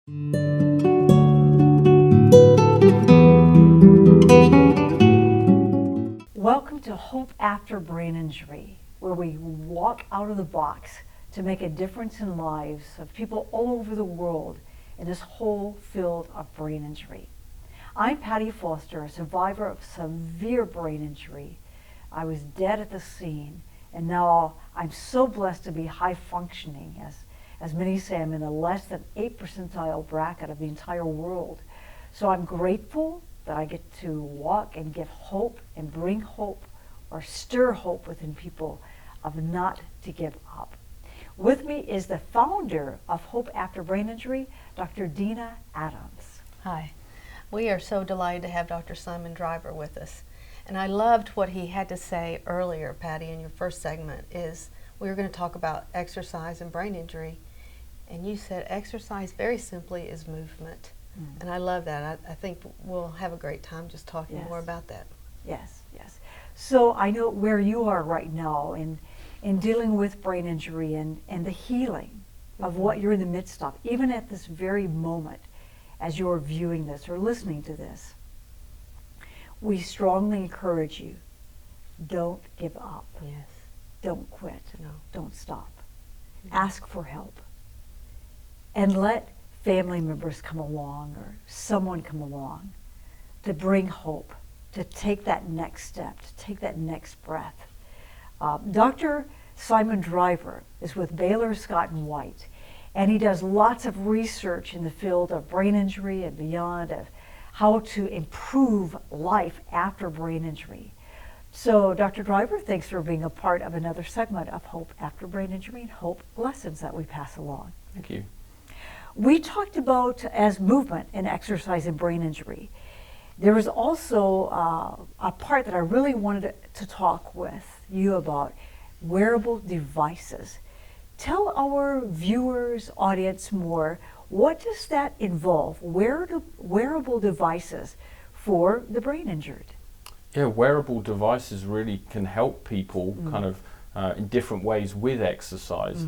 Welcome to Hope After Brain Injury, where we walk out of the box to make a difference in lives of people all over the world in this whole field of brain injury. I'm Patty Foster, a survivor of severe brain injury. I was dead at the scene, and now I'm so blessed to be high functioning. As many say, I'm in the less than 8th percentile bracket of the entire world. So I'm grateful that I get to walk and give hope and bring hope or stir hope within people of not to give up. With me is the founder of Hope After Brain Injury, Dr. Dina Adams. Hi. We are so delighted to have Dr. Simon Driver with us. And I loved what he had to say earlier, Patty, in your first segment, is we were going to talk about exercise and brain injury. And you said exercise, very simply, is movement. And I love that. I think we'll have a great time just talking more about that. Yes, yes. So I know where you are right now in dealing with brain injury and the healing of what you're in the midst of, even at this very moment as you're viewing this or listening to this. We strongly encourage you, don't give up. Yes. Don't quit. No. Don't stop. Ask for help. And let family members come along or someone come along to bring hope, to take that next step, to take that next breath. Dr. Simon Driver is with Baylor, Scott & White, and he does lots of research in the field of brain injury and beyond, of how to improve life after brain injury. So Dr. Driver, thanks for being a part of another segment of Hope After Brain Injury and Hope Lessons that we pass along. Thank you. We talked about as movement and exercise and brain injury. There was also a part that I really wanted to talk with you about, wearable devices. Tell our viewers, audience more, what does that involve? Wearable devices for the brain injured? Yeah, wearable devices really can help people kind of in different ways with exercise.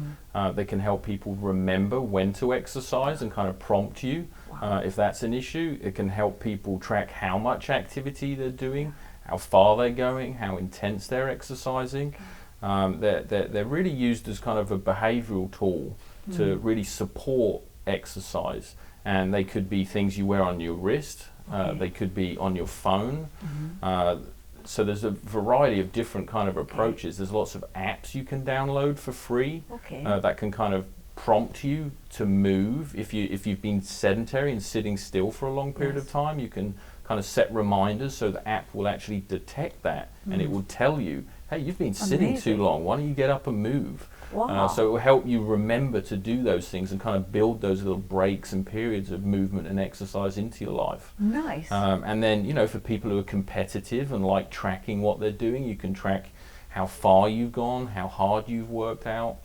They can help people remember when to exercise and kind of prompt you if that's an issue. It can help people track how much activity they're doing, how far they're going, how intense they're exercising. They're really used as kind of a behavioral tool to really support exercise. And they could be things you wear on your wrist, they could be on your phone. So there's a variety of different kind of approaches. There's lots of apps you can download for free that can kind of prompt you to move. If you've been sedentary and sitting still for a long period of time, you can kind of set reminders so the app will actually detect that and it will tell you, hey, you've been sitting too long, why don't you get up and move? So it will help you remember to do those things and kind of build those little breaks and periods of movement and exercise into your life. Nice. And then, you know, for people who are competitive and like tracking what they're doing, you can track how far you've gone, how hard you've worked out.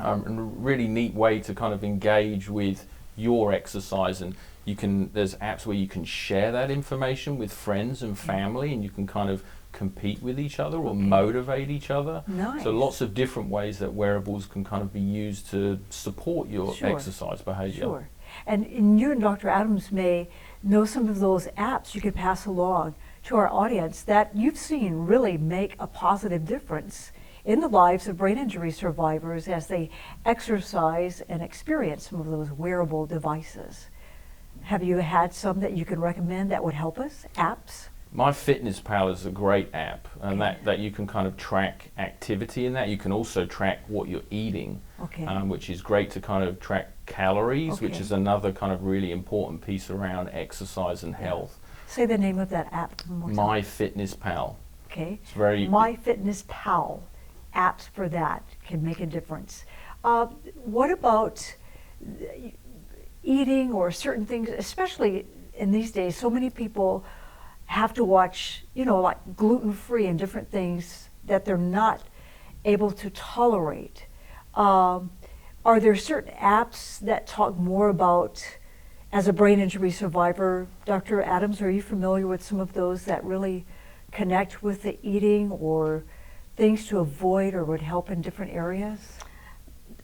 And a really neat way to kind of engage with your exercise. And there's apps where you can share that information with friends and family, and you can kind of compete with each other or motivate each other. Nice. So lots of different ways that wearables can kind of be used to support your exercise behavior. Sure. And you and Dr. Adams may know some of those apps you could pass along to our audience that you've seen really make a positive difference in the lives of brain injury survivors as they exercise and experience some of those wearable devices. Have you had some that you can recommend that would help us, apps? MyFitnessPal is a great app, and that you can kind of track activity in that. You can also track what you're eating, which is great to kind of track calories, which is another kind of really important piece around exercise and health. Say the name of that app. MyFitnessPal. Okay. It's very MyFitnessPal. Apps for that can make a difference. What about eating or certain things, especially in these days? So many people have to watch, you know, like gluten-free and different things that they're not able to tolerate. Are there certain apps that talk more about, as a brain injury survivor, Dr. Adams, are you familiar with some of those that really connect with the eating or things to avoid or would help in different areas?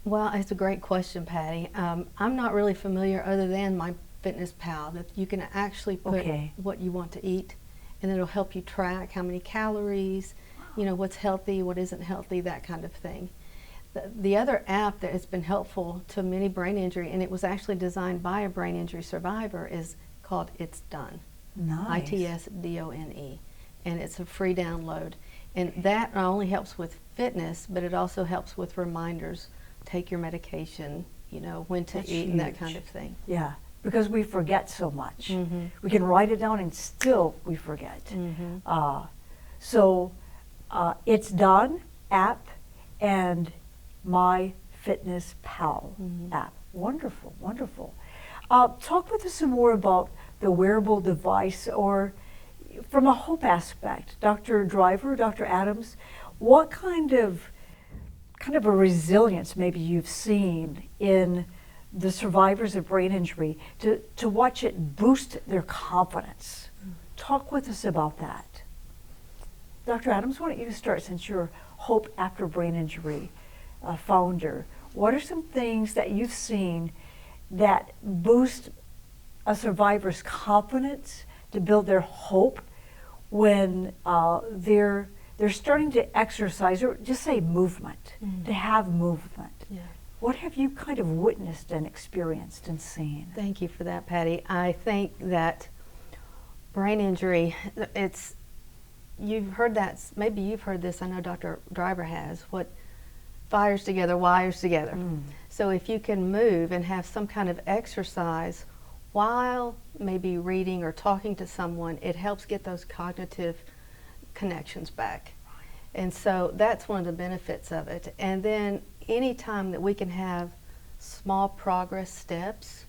Well, it's a great question, Patty. I'm not really familiar other than my Fitness Pal that you can actually put Okay. what you want to eat, and it'll help you track how many calories, you know, what's healthy, what isn't healthy, that kind of thing. The other app that has been helpful to many brain injury, and it was actually designed by a brain injury survivor, is called It's Done. Nice. ITSDONE. And it's a free download. And that not only helps with fitness, but it also helps with reminders. Take your medication, you know, when to That's eat and that huge. kind of thing. Yeah, because we forget so much. Mhm. We can write it down and still we forget. Mhm. So It's Done app and My Fitness Pal app. Wonderful, wonderful. Talk with us some more about the wearable device, or from a hope aspect. Dr. Driver, Dr. Adams, what kind of a resilience maybe you've seen in the survivors of brain injury to watch it boost their confidence? Talk with us about that. Dr. Adams, why don't you start, since you're Hope After Brain Injury founder. What are some things that you've seen that boost a survivor's confidence to build their hope when they're starting to exercise, or just say movement, to have movement? Yeah. What have you kind of witnessed and experienced and seen? Thank you for that, Patty. I think that brain injury, you've heard that, maybe you've heard this, I know Dr. Driver has, what fires together, wires together. So if you can move and have some kind of exercise while maybe reading or talking to someone, it helps get those cognitive connections back. And so that's one of the benefits of it. And then any time that we can have small progress steps,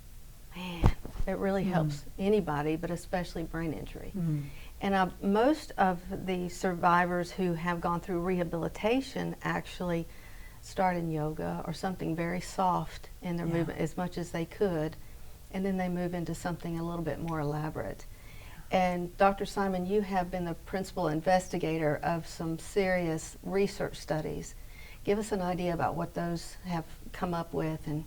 man, it really helps anybody, but especially brain injury. And most of the survivors who have gone through rehabilitation actually start in yoga or something very soft in their movement as much as they could, and then they move into something a little bit more elaborate. And Dr. Simon, you have been the principal investigator of some serious research studies. Give us an idea about what those have come up with, and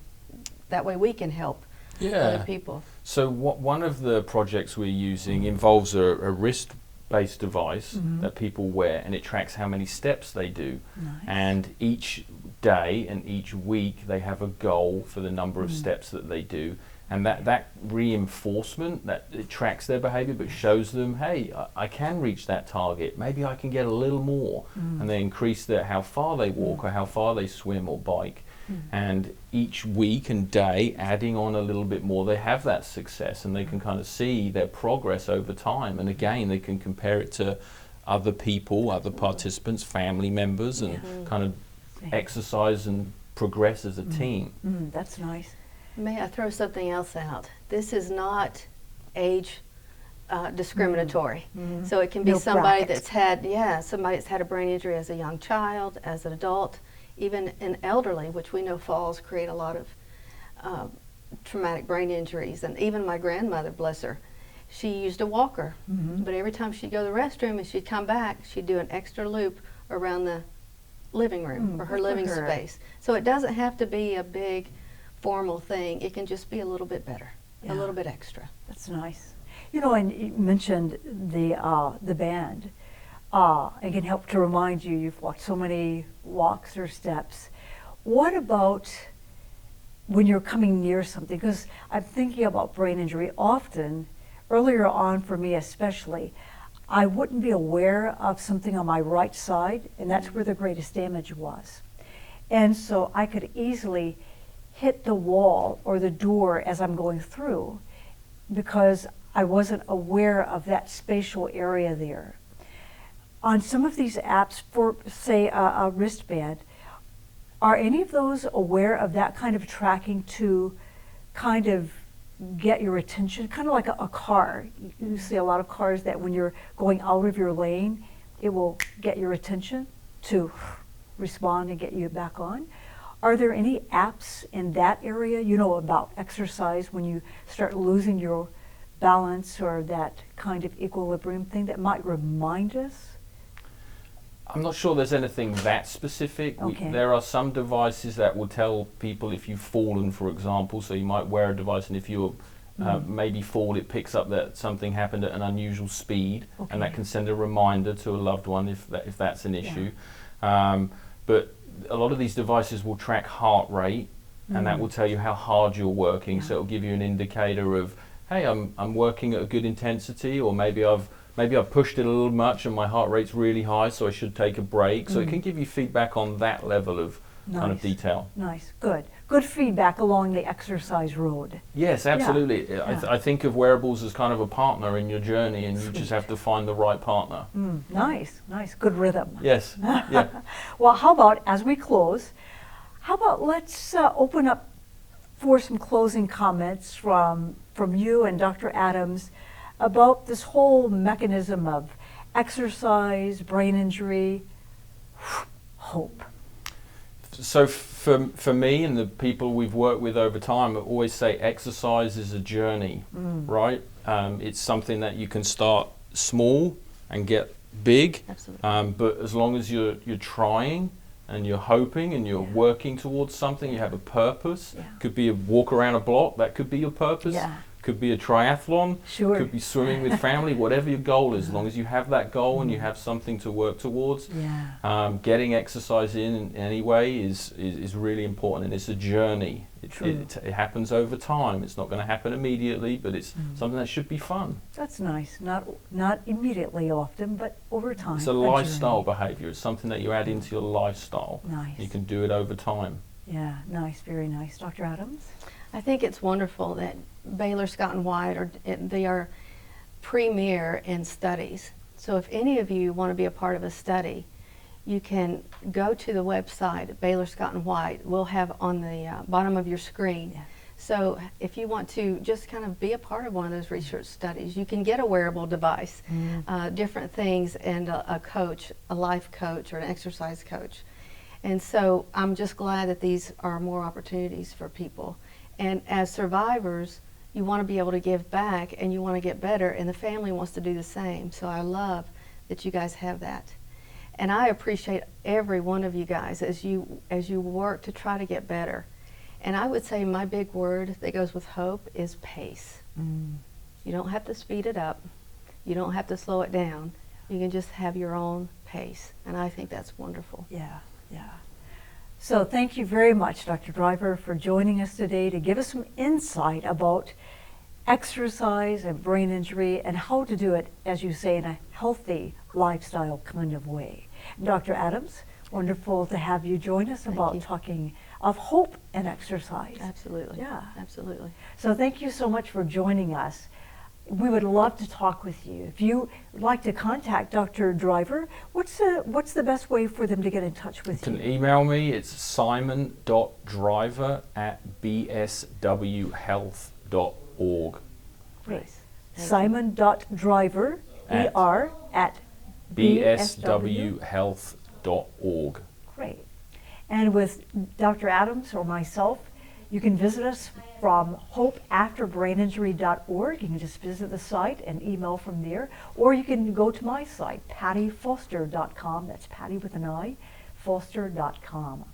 that way we can help other people. So one of the projects we're using involves a wrist-based device that people wear, and it tracks how many steps they do. And each day and each week they have a goal for the number of steps that they do. And that reinforcement, that it tracks their behavior but shows them, hey, I can reach that target, maybe I can get a little more. And they increase how far they walk or how far they swim or bike. And each week and day, adding on a little bit more, they have that success, and they can kind of see their progress over time. And again, they can compare it to other people, other participants, family members, and kind of exercise and progress as a team. That's nice. May I throw something else out? This is not age discriminatory. So it can be No somebody brackets. somebody that's had a brain injury as a young child, as an adult, even an elderly, which we know falls create a lot of traumatic brain injuries. And even my grandmother, bless her, she used a walker, but every time she'd go to the restroom and she'd come back, she'd do an extra loop around the living room or her good for living her. space. So it doesn't have to be a big formal thing. It can just be a little bit better, a little bit extra. That's nice. You know, and you mentioned the band. It can help to remind you you've walked so many walks or steps. What about when you're coming near something? Because I'm thinking about brain injury often, earlier on for me especially, I wouldn't be aware of something on my right side, and that's where the greatest damage was. And so I could easily hit the wall or the door as I'm going through because I wasn't aware of that spatial area there. On some of these apps, for say a wristband, are any of those aware of that kind of tracking to kind of get your attention? Kind of like a car. You see a lot of cars that when you're going out of your lane, it will get your attention to respond and get you back on. Are there any apps in that area, you know, about exercise when you start losing your balance or that kind of equilibrium thing that might remind us? I'm not sure there's anything that specific. Okay. There are some devices that will tell people if you've fallen, for example. So you might wear a device, and if you maybe fall, it picks up that something happened at an unusual speed, and that can send a reminder to a loved one if that's an issue. But a lot of these devices will track heart rate, and that will tell you how hard you're working. So it'll give you an indicator of, hey, I'm working at a good intensity, or maybe I've pushed it a little much and my heart rate's really high, so I should take a break. So it can give you feedback on that level of kind of detail. Nice, good. Good feedback along the exercise road. Yes, absolutely. Yeah. I think of wearables as kind of a partner in your journey, and you just have to find the right partner. Nice, good rhythm. Yes, yeah. Well, how about, as we close, how about let's open up for some closing comments from you and Dr. Adams about this whole mechanism of exercise, brain injury, hope. So for me and the people we've worked with over time, I always say exercise is a journey, right? It's something that you can start small and get big. Absolutely. But as long as you're trying and you're hoping and you're working towards something, you have a purpose. Could be a walk around a block, that could be your purpose. Could be a triathlon, could be swimming with family, whatever your goal is. As long as you have that goal and you have something to work towards, getting exercise in any way is really important, and it's a journey. It happens over time. It's not going to happen immediately, but it's something that should be fun. That's nice. Not immediately often, but over time. It's a lifestyle behavior. It's something that you add into your lifestyle. Nice. You can do it over time. Yeah, nice, very nice. Dr. Adams? I think it's wonderful that Baylor, Scott and White they are premier in studies. So if any of you want to be a part of a study, you can go to the website Baylor, Scott and White. We'll have on the bottom of your screen. So if you want to just kind of be a part of one of those research studies, you can get a wearable device, different things, and a coach, a life coach or an exercise coach. And so I'm just glad that these are more opportunities for people. And as survivors, you want to be able to give back and you want to get better, and the family wants to do the same. So I love that you guys have that. And I appreciate every one of you guys as you work to try to get better. And I would say my big word that goes with hope is pace. You don't have to speed it up. You don't have to slow it down. You can just have your own pace. And I think that's wonderful. Yeah. So thank you very much, Dr. Driver, for joining us today to give us some insight about exercise and brain injury and how to do it, as you say, in a healthy lifestyle kind of way. Dr. Adams, wonderful to have you join us about talking of hope and exercise. Absolutely. Yeah. Absolutely. So thank you so much for joining us. We would love to talk with you. If you would like to contact Dr. Driver, what's the best way for them to get in touch with you? You can email me. It's simon.driver@bswhealth.org. Great. Simon.driver, ER, at bswhealth.org. Great. And with Dr. Adams or myself, you can visit us from hopeafterbraininjury.org. You can just visit the site and email from there. Or you can go to my site, pattyfoster.com. That's Patty with an I, foster.com.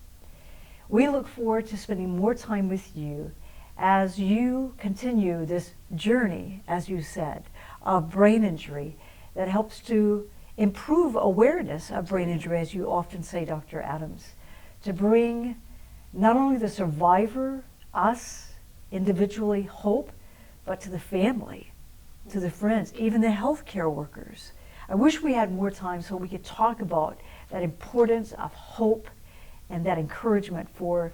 We look forward to spending more time with you as you continue this journey, as you said, of brain injury that helps to improve awareness of brain injury, as you often say, Dr. Adams, to bring not only the survivor, us, individually, hope, but to the family, to the friends, even the healthcare workers. I wish we had more time so we could talk about that importance of hope and that encouragement for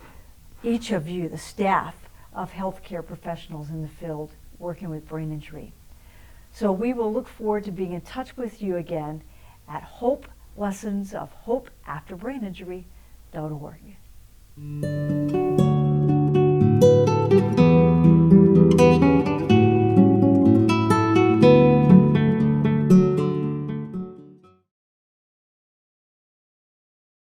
each of you, the staff of healthcare professionals in the field working with brain injury. So we will look forward to being in touch with you again at Hope Lessons of Hope After Brain Injury.org.